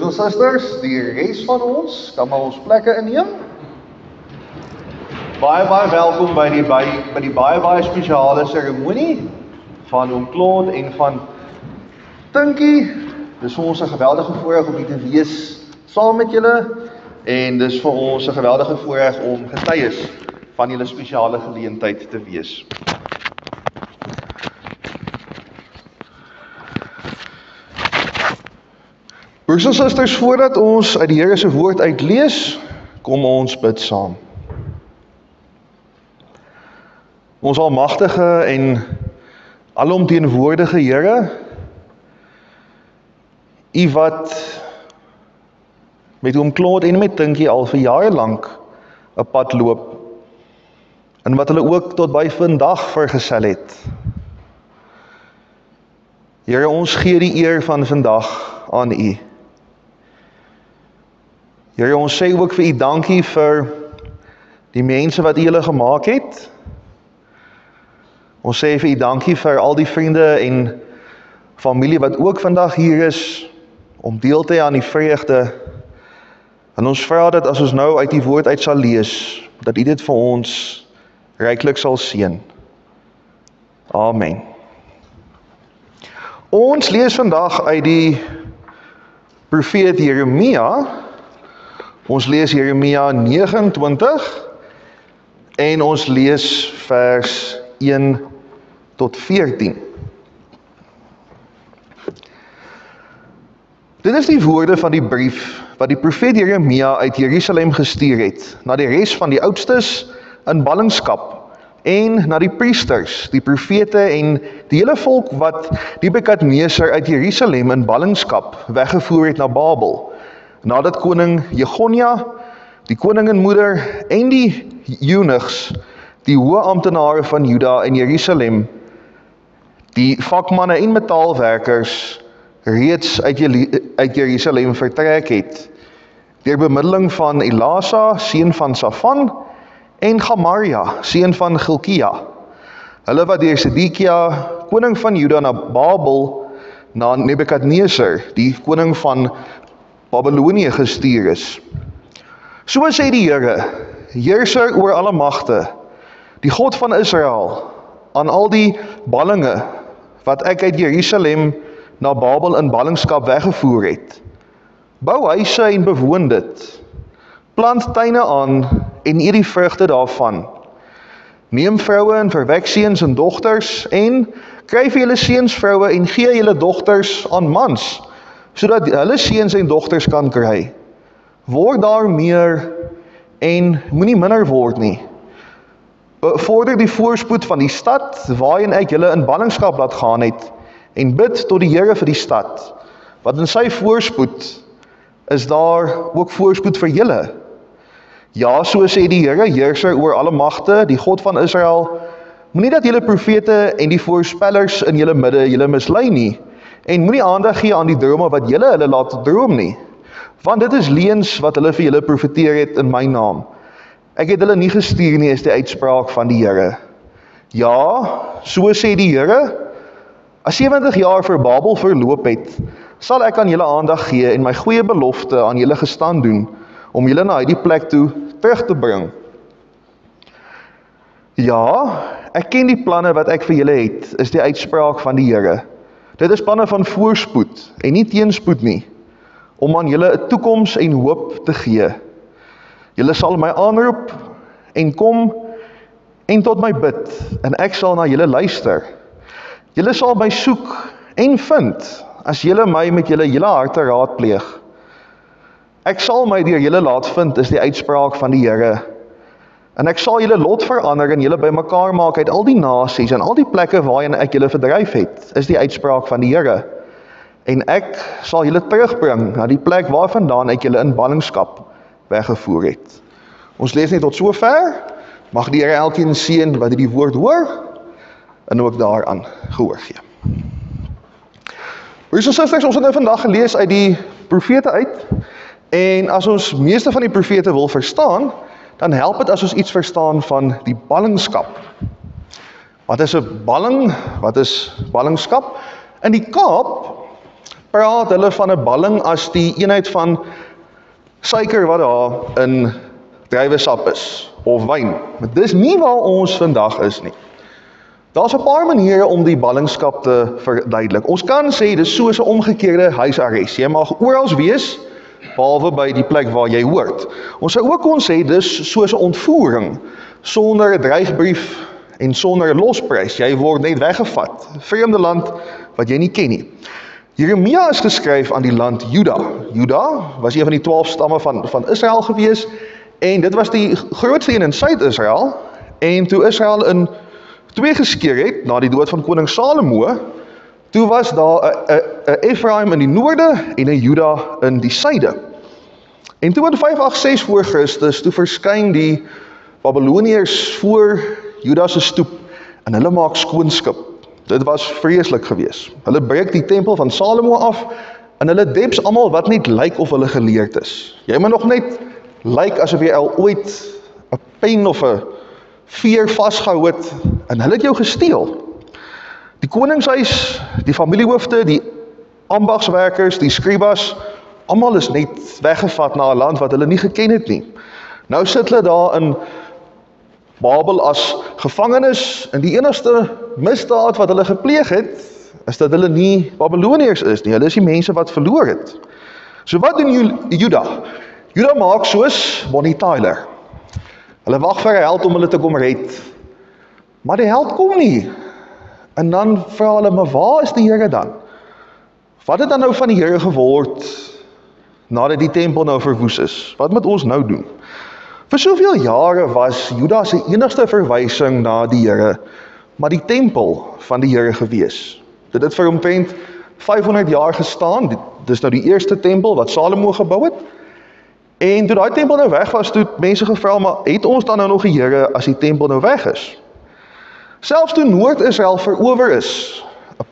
Broers en susters, die res van ons, kan maar ons plekke inneem. Baie welkom by die baie spesiale seremonie van oom Claude en van Tinkie. Dis vir ons 'n geweldige voorreg om hier te wees saam met julle en dis vir ons 'n geweldige voorreg om getuies van julle spesiale geleentheid te wees. Broers en susters, voordat ons uit die Here se woord uitlees, kom ons bid saam. Ons almagtige en alomteenwoordige Here, U wat met oom Claude en met Tinkie al vir jare lank 'n pad loop, en wat hulle ook tot by vandag vergesel het. Here, ons gee die eer van vandag aan U. Here, ons sê ook vir U dankie vir die mense wat U hulle gemaak het. Ons sê vir U dankie vir al die vriende en familie wat ook vandag hier is om deel te hê aan die vreugde. En ons vra dat as ons nou uit die woord uit sal lees, dat U dit vir ons ryklik sal seën. Amen. Ons lees vandag uit die profeet Jeremia. Ons lees Jeremia 29 en ons lees vers 1 tot 14. Dit is die woorde van die brief wat die profeet Jeremia uit Jerusalem gestuur het na die res van die oudstes in ballingskap en na die priesters, die profete en die hele volk wat Nebukadneser uit Jerusalem in ballingskap weggevoer het na Babel, nadat koning Jegonia, die koninginmoeder en die eunuchs, die hoë amptenare van Juda en Jerusalem, die vakmanne en metaalwerkers reeds uit Jerusalem vertrek het, deur bemiddeling van Elasa, seun van Safan, en Gemaria, seun van Gilkia. Hulle wat deur Sedekia, koning van Juda, na Babel, na Nebukadneser, die koning van Babylonië gestuur is. So sê die Here, heerser oor alle magte, die God van Israel, aan al die ballinge wat ek uit Jerusalem na Babel in ballingskap weggevoer het. Bou huise en bewoon dit. Plant tuine aan en eet die vrugte daarvan. Neem vroue en verwek seuns en dogters en kry vir julle seunsvroue en gee julle dogters aan mans, sodat hulle seuns en dogters kan kry. Word daar meer en moenie minder word nie. Bevorder die voorspoed van die stad waarin ek julle in ballingskap laat gaan het en bid tot die Here vir die stad, want in sy voorspoed is daar ook voorspoed vir julle. Ja, so sê die Here, heerser oor alle magte, die God van Israel, moenie dat julle profete en die voorspellers in julle midde julle mislei nie, en moenie aandag gee aan die drome wat julle hulle laat droom nie, want dit is leuns wat hulle vir julle profeteer het in my naam. Ek het hulle nie gestuur nie, is die uitspraak van die Here. Ja, so sê die Here, as 70 jaar vir Babel verloop het, sal ek aan julle aandag gee en my goeie belofte aan julle gestand doen, om julle na die plek toe terug te bring. Ja, ek ken die planne wat ek vir julle het, is die uitspraak van die Here. Dit is planne van voorspoed en nie teenspoed nie, om aan julle 'n toekoms en hoop te gee. Julle sal my aanroep en kom en tot my bid, en ek sal na julle luister. Julle sal my soek en vind, as julle my met julle hele harte raadpleeg. Ek sal my deur julle laat vind, is die uitspraak van die Here. En ek sal julle lot verander en julle bymekaar maak uit al die nasies en al die plekke waarin ek julle verdryf het, is die uitspraak van die Here. En ek sal julle terugbring na die plek waarvandaan ek julle in ballingskap weggevoer het. Ons lees net tot sover. Mag die Here elkeen seën wat die woord hoor en ook daaraan gehoor gee. Broers en susters, ons het nou vandag gelees uit die profete uit. En as ons meeste van die profete wil verstaan, dan help dit as ons iets verstaan van die ballingskap. Wat is 'n balling? Wat is ballingskap? In die Kaap praat hulle van 'n balling as die eenheid van suiker wat daar in druiwesap is, of wyn. Maar dis nie waar ons vandag is nie. Daar's 'n paar maniere om die ballingskap te verduidelik. Ons kan sê dis soos 'n omgekeerde huisarrest. Jy mag oral wees, behalwe by die plek waar jy hoort. Ons sou ook kon sê dis soos 'n ontvoering, sonder 'n dreigbrief en sonder 'n losprys. Jy word net weggevat, vreemde land wat jy nie ken nie. Jeremia is geskryf aan die land Juda. Juda was een van die 12 stamme van Israel gewees, en dit was die grootste een in Suid-Israel, en toe Israel in twee geskeur het, na die dood van koning Salomo, toe was daar 'n Ephraim in die noorde en 'n Juda in die suide. En toe in 586 voor Christus, toe verskyn die Babyloniërs voor Juda se stoep, en hulle maak skoonskip. Dit was vreeslik geweest. Hulle breek die tempel van Salomo af, en hulle deps almal wat net lyk of hulle geleerd is. Jy moet nog net lyk asof jy al ooit 'n pen of 'n veer vasgehou het, en hulle het jou gesteel. Die koningshuis, die familiehoofde, die ambagswerkers, die skribas, almal is net weggevat na 'n land wat hulle nie geken het nie. Nou sit hulle daar in Babel as gevangenes, en die enigste misdaad wat hulle gepleeg het, is dat hulle nie Babyloniërs is nie, hulle is die mense wat verloor het. So wat doen Juda? Juda maak soos Bonnie Tyler. Hulle wag vir 'n held om hulle te kom red, maar die held kom nie. En dan vra hulle, maar waar is die Here dan? Wat het dan nou van die Here geword, nadat die tempel nou verwoes is? Wat moet ons nou doen? Vir soveel jare was Juda se enigste verwysing na die Here, maar die tempel van die Here gewees. Dit het vir omtrent 500 jaar gestaan, dis nou die eerste tempel wat Salomo gebou het, en toe daai tempel nou weg was, toe het mense gevra, maar het ons dan nou nog die Here as die tempel nou weg is? Selfs toe Noord-Israel verower is, 'n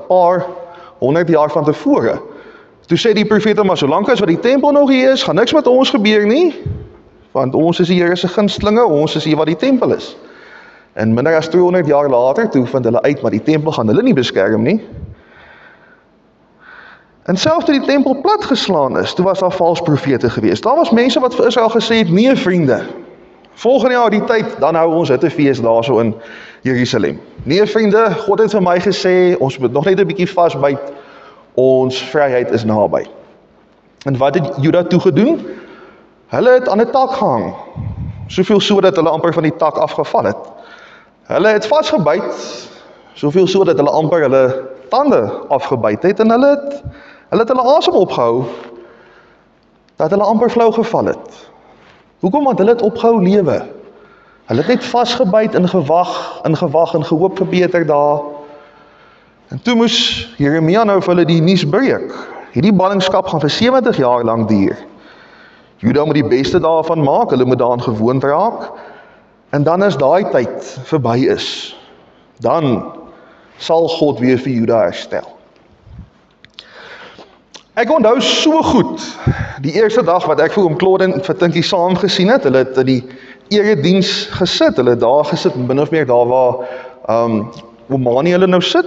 paar 100 jaar van tevore, toe sê die profete, maar solank as wat die tempel nog hier is, gaan niks met ons gebeur nie, want ons is die Here se gunstelinge, ons is hier wat die tempel is. En minder as 200 jaar later, toe vind hulle uit, maar die tempel gaan hulle nie beskerm nie. En selfs toe die tempel platgeslaan is, toe was daar vals profete geweest. Daar was mense wat vir Israel gesê het, nee vriende, volgende jaar die tyd, dan hou ons hittefees daar so in Jerusalem. Nee vriende, God het vir my gesê, ons moet nog net 'n bietjie vasbyt, ons vryheid is naby. En wat het Juda toe gedoen? Hulle het aan 'n tak gehang, soveel so dat hulle amper van die tak afgeval het. Hulle het vasgebyt, soveel so dat hulle amper hulle tande afgebyt het, en hulle het hulle asem opgehou, dat hulle amper flou geval het. Hoekom? Want hulle het opgehou lewe. Hulle het net vasgebyt en gewag en gehoop vir beter dae. En toe moes Jeremia nou vir hulle die nuus breek. Hierdie ballingskap gaan vir 70 jaar lank duur. Juda moet die beste daarvan maak, hulle moet daaraan gewoond raak, en dan as daai tyd verby is, dan sal God weer vir Juda herstel. Ek onthou so goed, die eerste dag wat ek vir oom Claude en vir Tinkie saam gesien het, hulle het in die erediens gesit, hulle het daar gesit, min of meer daar waar oom Mani hulle nou sit,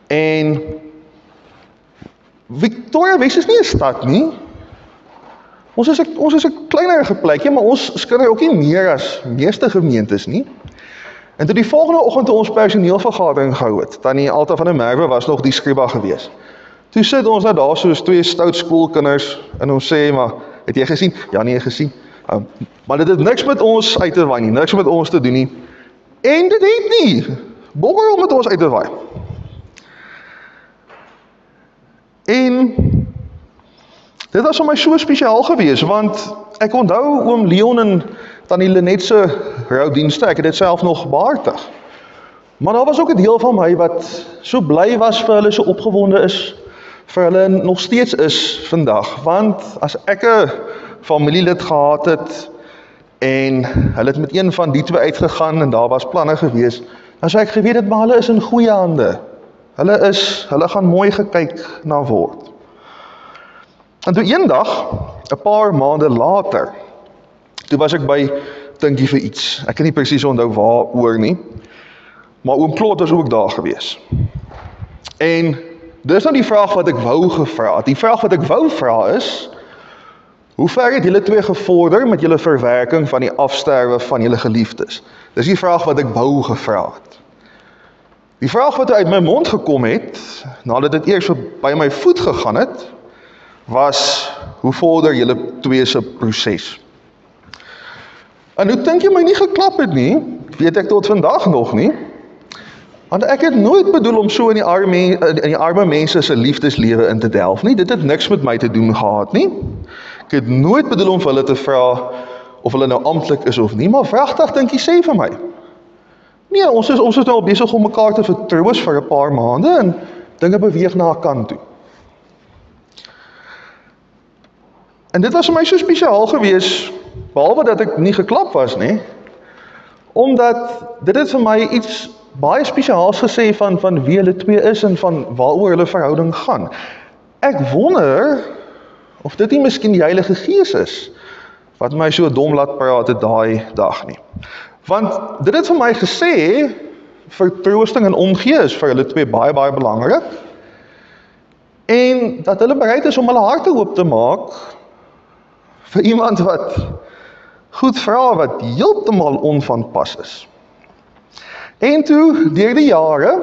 en Victoria Wes is nie 'n stad nie, ons is 'n kleinerige plekjie, maar ons skinder ook nie meer as meeste gemeentes nie. En toe die volgende oggend toe ons personeelvergadering gehou het, tannie Alta van der Merwe was nog die skriba gewees. Toe sit ons nou daar soos twee stout skoolkinders, en ons sê, maar het jy gesien? Ja, nie gesien. Maar dit het niks met ons uit te waai nie, niks met ons te doen nie. En dit het nie, bokker om met ons uit te waai. En dit was vir my so spesiaal gewees, want ek onthou oom Leon en tannie Lenet se roudienste, ek het dit self nog behartig. Maar daar was ook 'n deel van my wat so bly was vir hulle, so opgewonde is, vir hulle nog steeds is vandag, want as ek 'n familielid gehad het, en hulle het met een van die twee uitgegaan, en daar was planne gewees, dan sou ek geweet het, maar hulle is in goeie hande. Hulle gaan mooi gekyk na word. En toe eendag, 'n paar maande later, toe was ek by Tinkie vir iets. Ek kan nie presies onthou waaroor nie, maar oom Claude was ook daar gewees. En Dis nou die vraag wat ek wou gevra het. Die vraag wat ek wou vra is, hoe ver het julle twee gevorder met julle verwerking van die afsterwe van julle geliefdes? Dis die vraag wat ek wou gevra het. Die vraag wat uit my mond gekom het, nadat dit eers by my voet gegaan het, was, hoe vorder julle twee se proses? En hoe dink jy my nie geklap het nie, weet ek tot vandag nog nie, want ek het nooit bedoel om so in die arme mense se liefdeslewe in te delf nie, dit het niks met my te doen gehad nie. Ek het nooit bedoel om vir hulle te vra of hulle nou amptelik is of nie, maar vragtig dink jy sê vir my. Nee, ons is nou al besig om mekaar te vertroos vir 'n paar maande en dinge beweeg na 'n kant toe. En dit was vir my so spesiaal gewees, behalwe dat ek nie geklap was nie, omdat dit het vir my iets baie spesiaals gesê van wie hulle twee is en van waaroor hulle verhouding gaan. Ek wonder of dit nie miskien die Heilige Gees is wat my so dom laat praat het daai dag nie. Want dit het vir my gesê, vertroosting en omgee is vir hulle twee baie belangrik, en dat hulle bereid is om hulle harte oop te maak vir iemand wat goed vra wat heeltemal onvanpas is. En toe, deur die jare,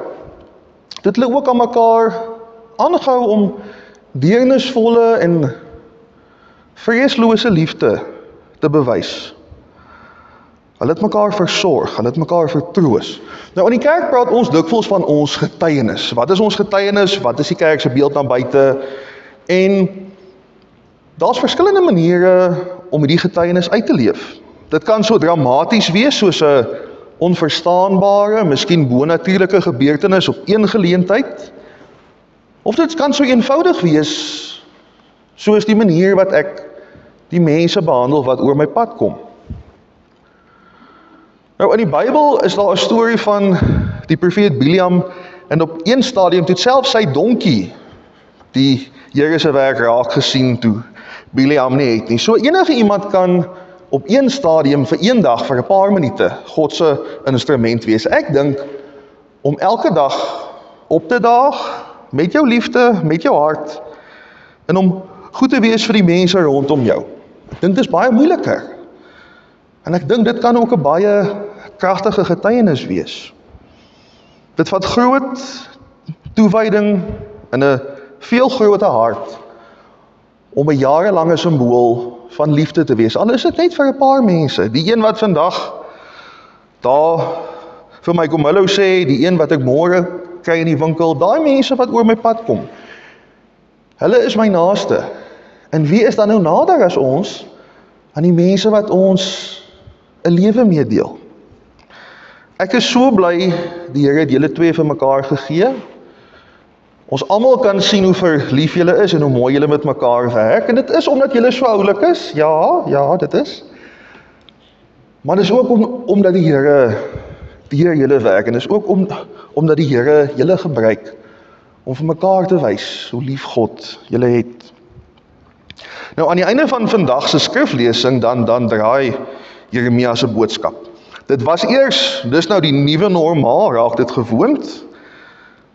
het hulle ook aan mekaar aangehou om deernisvolle en vreeslose liefde te bewys. Hulle het mekaar versorg, hulle het mekaar vertroos. Nou in die kerk praat ons dikwels van ons getuienis. Wat is ons getuienis? Wat is die kerk se beeld na buite? En daar's verskillende maniere om hierdie getuienis uit te leef. Dit kan so dramaties wees, soos 'n onverstaanbare, miskien bonatuurlike gebeurtenis op een geleentheid. Of dit kan so eenvoudig wees, soos die manier wat ek die mense behandel wat oor my pad kom. Nou in die Bybel is daar 'n storie van die profeet Biliam, en op een stadium het self sy donkie die Here se werk raak gesien toe Biliam nie het nie. So enige iemand kan op een stadium vir een dag, vir 'n paar minute, God se instrument wees. Ek dink om elke dag op te daag met jou liefde, met jou hart, en om goed te wees vir die mense rondom jou. Ek dink dit is baie moeiliker. En ek dink dit kan ook 'n baie kragtige getuienis wees. Dit vat groot toewyding en 'n veel groter hart om 'n jarelange simbool van liefde te wees. Al is dit net vir 'n paar mense. Die een wat vandag daar vir my kom hallo sê, die een wat ek môre kry in die winkel, daai mense wat oor my pad kom. Hulle is my naaste. En wie is dan nou nader as ons aan die mense wat ons 'n lewe meedeel? Ek is so bly die Here het julle twee vir mekaar gegee. Ons almal kan sien hoe verlief julle is en hoe mooi julle met mekaar werk. En dit is omdat julle so oulik is. Ja, dit is. Maar dit is ook omdat die Here deur julle werk. En dit is ook omdat die Here julle gebruik om vir mekaar te wys hoe lief God julle het. Nou aan die einde van vandag se skriflesing dan draai Jeremia se boodskap. Dit was eers, dis nou die nuwe normaal, raak dit gewoond.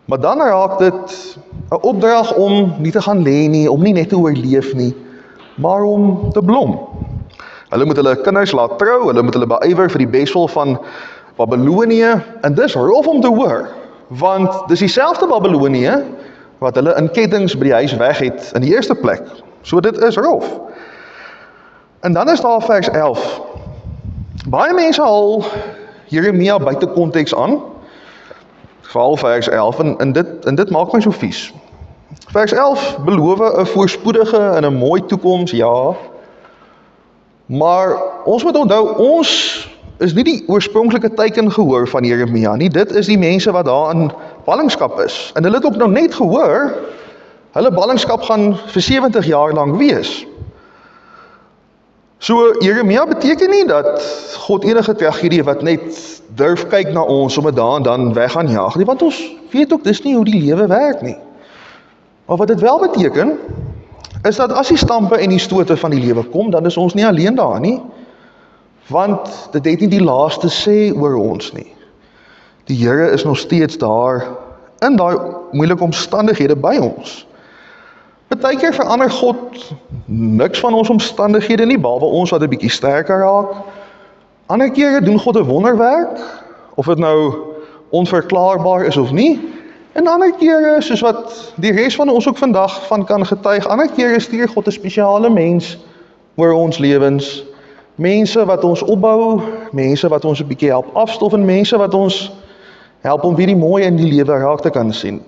Maar dan raak dit 'n opdrag om nie te gaan lê nie, om nie net te oorleef nie, maar om te blom. Hulle moet hulle kinders laat trou, hulle moet hulle beywer vir die beswil van Babelonië, en dis rof om te hoor, want dis dieselfde Babelonië wat hulle in kettings by die huis weg het in die eerste plek. So dit is rof. En dan is daar vers 11. Baie mense haal Jeremia buite konteks aan, veral vers 11, en dit maak my so vies. Vers 11 beloof 'n voorspoedige en 'n mooi toekoms, ja, maar ons moet onthou, ons is nie die oorspronklike teikengehoor van Jeremia nie, dit is die mense wat daar in ballingskap is, en hulle het ook nou net gehoor, hulle ballingskap gaan vir 70 jaar lang wees. So Jeremia beteken nie dat God enige tragedie wat net durf kyk na ons om dit daar en dan weg gaan jaag nie, want ons weet ook dis nie hoe die lewe werk nie. Maar wat dit wel beteken, is dat as die stampe en die stote van die lewe kom, dan is ons nie alleen daar nie, want dit het nie die laaste sê oor ons nie. Die Here is nog steeds daar in daai moeilike omstandighede by ons. Partykeer verander God niks van ons omstandighede nie, behalwe ons wat 'n bietjie sterker raak. Ander kere doen God 'n wonderwerk, of dit nou onverklaarbaar is of nie. En ander kere, soos wat die res van ons ook vandag van kan getuig, ander kere stuur God 'n spesiale mens oor ons lewens. Mense wat ons opbou, mense wat ons 'n bietjie help afstof, en mense wat ons help om weer die mooi in die lewe raak te kan sien.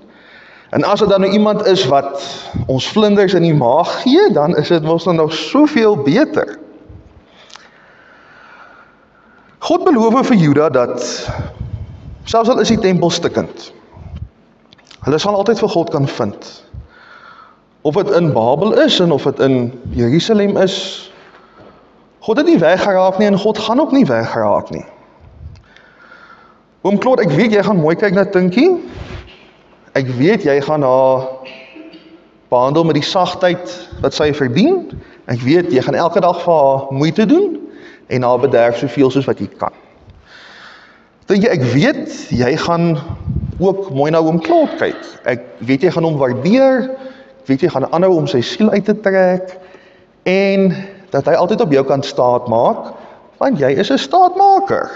En as dit dan nou iemand is wat ons vlinders in die maag gee, dan is dit mos nog soveel beter. God beloof vir Juda dat, selfs al is die tempel stikkend, hulle sal altyd vir God kan vind. Of dit in Babel is, en of dit in Jerusalem is, God het nie weggeraak nie, en God gaan ook nie weggeraak nie. Oom Claude, ek weet jy gaan mooi kyk na Tinkie. Ek weet jy gaan haar behandel met die sagtheid wat sy verdien. Ek weet jy gaan elke dag vir haar moeite doen en haar bederf soveel soos wat jy kan. Tinkie, ek weet jy gaan ook mooi na oom Claude kyk. Ek weet jy gaan hom waardeer. Ek weet jy gaan aanhou om sy siel uit te trek en dat hy altyd op jou kan staat maak, want jy is 'n staatmaker.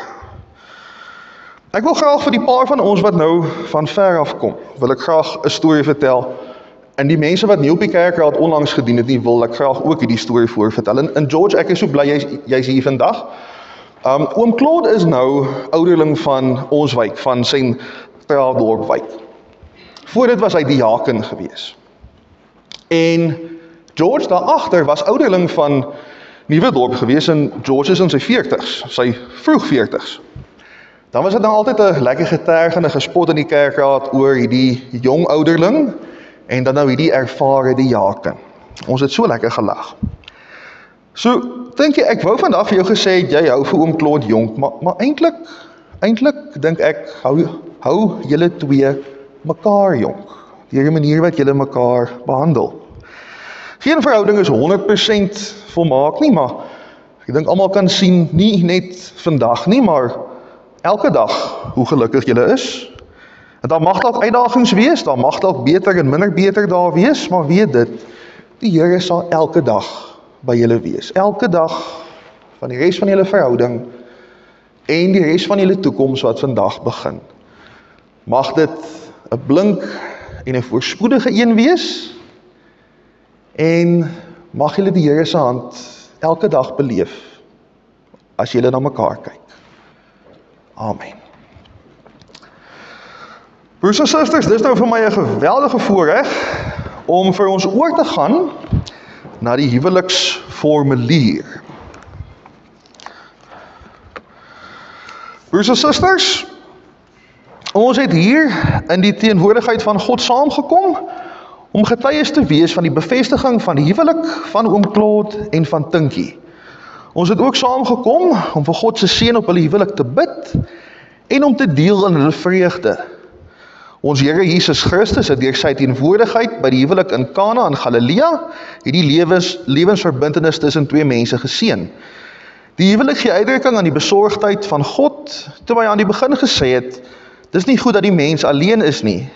Ek wil graag vir die paar van ons wat nou van ver af kom, wil ek graag 'n storie vertel. En die mense wat nie op die kerkraad onlangs gedien het nie, wil ek graag ook hierdie storie voorvertel. En George, ek is so bly jy's hier vandag. Oom Claude is nou ouderling van ons wijk, van Sentraldorp wijk. Voor dit was hy diaken gewees. En George daarachter was ouderling van Nieuwedorp gewees, en George is in sy 40's, sy vroeg 40's. Dan was dit dan altyd 'n lekker geterg en 'n gespot in die kerkraad oor hierdie jong ouderling, en dan nou hierdie ervare diaken. Ons het so lekker gelag. So, dink jy, ek wou vandag vir jou gesê, jy hou vir oom Claude jonk, maar eintlik dink ek, hou julle twee mekaar jonk, deur die manier wat julle mekaar behandel. Geen verhouding is 100% volmaak nie, maar ek dink almal kan sien, nie net vandag nie, maar elke dag hoe gelukkig julle is. En daar mag dalk uitdagings wees, daar mag dalk beter en minder beter daar wees, maar weet dit, die Here sal elke dag by julle wees. Elke dag van die res van julle verhouding en die res van julle toekoms wat vandag begin. Mag dit 'n blink en 'n voorspoedige een wees, en mag julle die Here se hand elke dag beleef as julle na mekaar kyk. Amen. Broers en susters, dis nou vir my 'n geweldige voorreg om vir ons oor te gaan na die huweliksformulier. Broers en susters, ons het hier in die teenwoordigheid van God saamgekom om getuies te wees van die bevestiging van die huwelik van oom Claude en van Tinkie. Ons het ook saamgekom om vir God se seën op hulle huwelik te bid en om te deel in hulle vreugde. Ons Here Jesus Christus het deur sy teenwoordigheid by die huwelik in Kana in Galilea hierdie lewensverbintenis tussen twee mense geseën. Die huwelik gee uitdrukking aan die besorgdheid van God, toe hy aan die begin gesê het, dis nie goed dat die mens alleen is nie.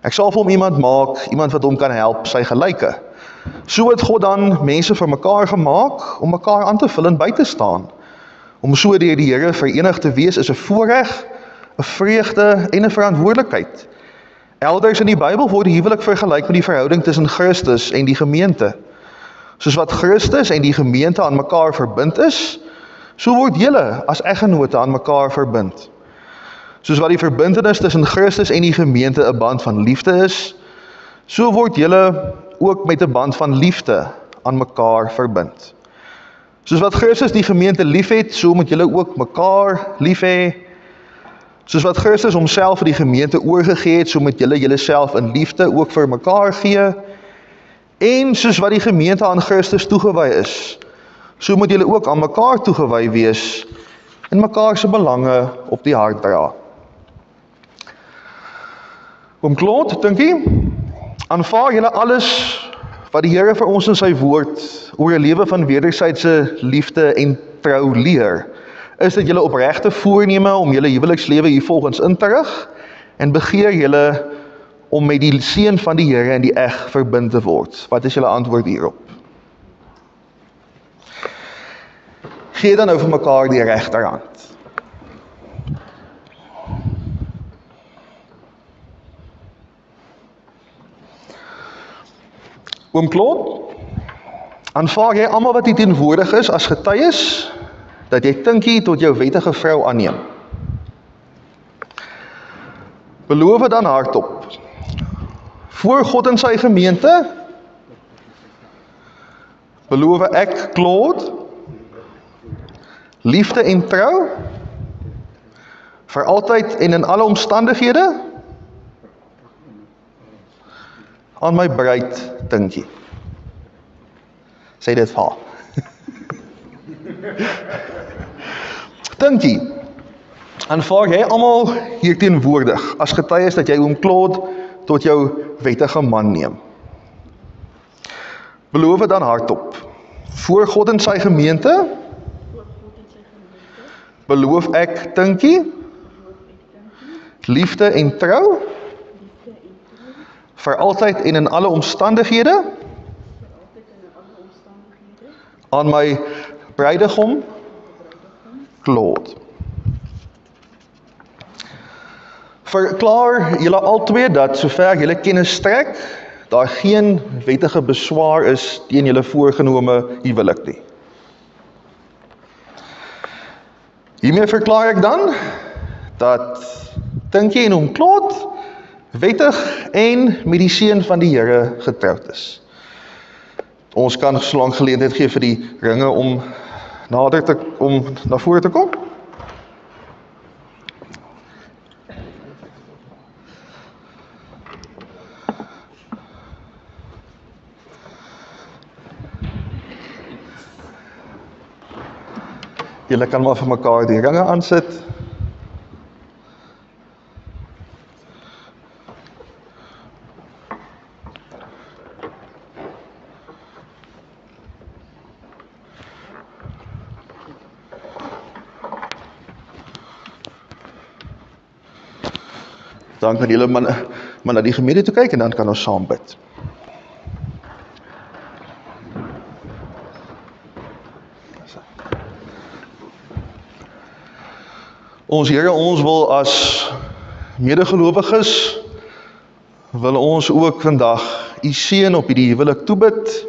Ek sal vir hom iemand maak, iemand wat hom kan help, sy gelyke. So het God dan mense vir mekaar gemaak, om mekaar aan te vul en by te staan. Om so deur die Here verenig te wees is 'n voorreg, 'n vreugde en 'n verantwoordelikheid. Elders in die Bybel word die huwelik vergelyk met die verhouding tussen Christus en die gemeente. Soos wat Christus en die gemeente aan mekaar verbind is, so word julle as eggenote aan mekaar verbind. Soos wat die verbintenis tussen Christus en die gemeente 'n band van liefde is, so word julle ook met 'n band van liefde aan mekaar verbind. Soos wat Christus die gemeente liefhet, so moet julle ook mekaar lief hê. Soos wat Christus homself vir die gemeente oorgegee het, so moet julle julleself in liefde ook vir mekaar gee. En soos wat die gemeente aan Christus toegewy is, so moet julle ook aan mekaar toegewy wees en mekaar se belange op die hart dra. Oom Claude, Tinkie, aanvaar julle alles wat die Here vir ons in sy woord oor 'n lewe van wederwysige liefde en trou leer? Is dit julle opregte voorneme om julle huwelikslewe hiervolgens in te rig? En begeer julle om met die seun van die Here in die eg verbind te word? Wat is julle antwoord hierop? Gee dan nou vir mekaar die regterhand. Oom Claude, aanvaar jy almal wat hier teenwoordig is as getuies, dat jy Tinkie tot jou wettige vrou aanneem? Beloof dan hardop, voor God en sy gemeente, beloof ek, Claude, liefde en trou, vir altyd en in alle omstandighede, aan my bruid Tinkie. Sê dit vir haar. Tinkie, aanvaar jy almal hier teenwoordig as getuies dat jy oom Claude tot jou wettige man neem? Beloof dan hardop, voor God en sy gemeente, beloof ek Tinkie, liefde en trou, vir altyd en in alle omstandighede, aan my bruidegom, Claude. Verklaar julle albei dat sover julle kennis strek, daar geen wettige beswaar is teen julle voorgenome huwelik nie. Hiermee verklaar ek dan dat Tinkie en oom Claude wettig en met die seun van die Here getroud is. Ons kan so lank geleentheid gee vir die ringe om na vore te kom. Julle kan maar vir mekaar die ringe aansit. Dan kan julle maar na die gemeente toe kyk en dan kan ons saam bid. Ons Here, ons wil as medegelowiges, wil ons ook vandag u seën op hierdie huwelik toebid.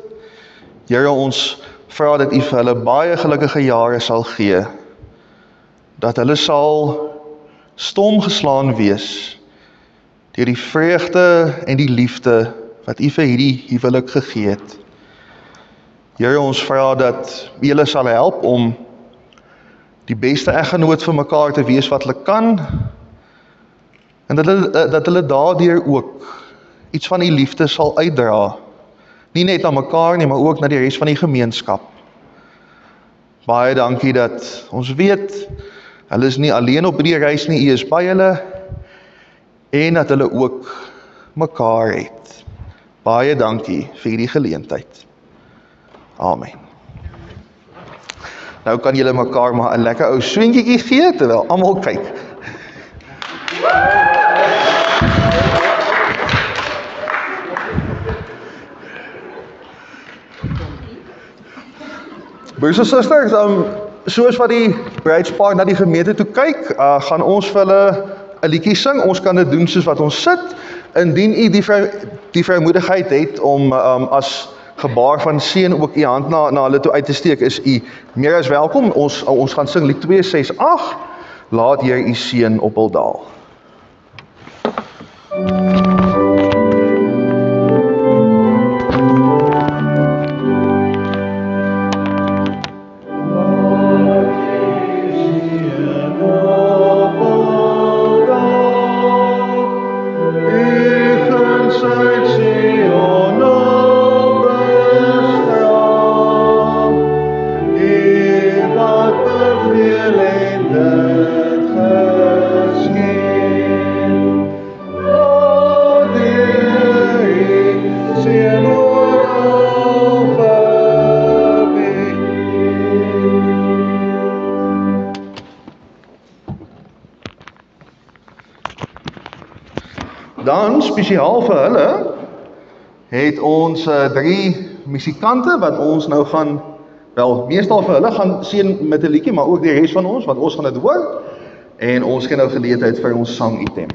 Here, ons vra dat u vir hulle baie gelukkige jare sal gee, dat hulle sal stomgeslaan wees deur die vreugde en die liefde wat u vir hierdie huwelik gegee het. Here, ons vra dat u hulle sal help om die beste eggenoot vir mekaar te wees wat hulle kan, en dat hulle daardeur ook iets van die liefde sal uitdra, nie net aan mekaar nie, maar ook na die res van die gemeenskap. Baie dankie dat ons weet, hulle is nie alleen op die reis nie, u is by hulle, en dat hulle ook mekaar het. Baie dankie vir die geleentheid. Amen. Nou kan julle mekaar maar 'n lekker ou swingetjie gee, terwyl almal kyk. Broers en susters, soos wat die bruidspaar na die gemeente toe kyk, gaan ons vir hulle 'n liedjie sing. Ons kan dit doen soos wat ons sit. Indien u die vrymoedigheid het om as gebaar van seën ook u hand na hulle toe uit te steek, is u meer as welkom. Ons gaan sing lied 268, laat Heer u seën op hul daal. Feeling that has Dan spesiaal vir hulle het ons 3 musikante wat ons nou gaan, wel, meestal vir hulle gaan seën met 'n liedjie, maar ook die res van ons, want ons gaan dit hoor. En ons kry nou geleentheid vir ons sang item.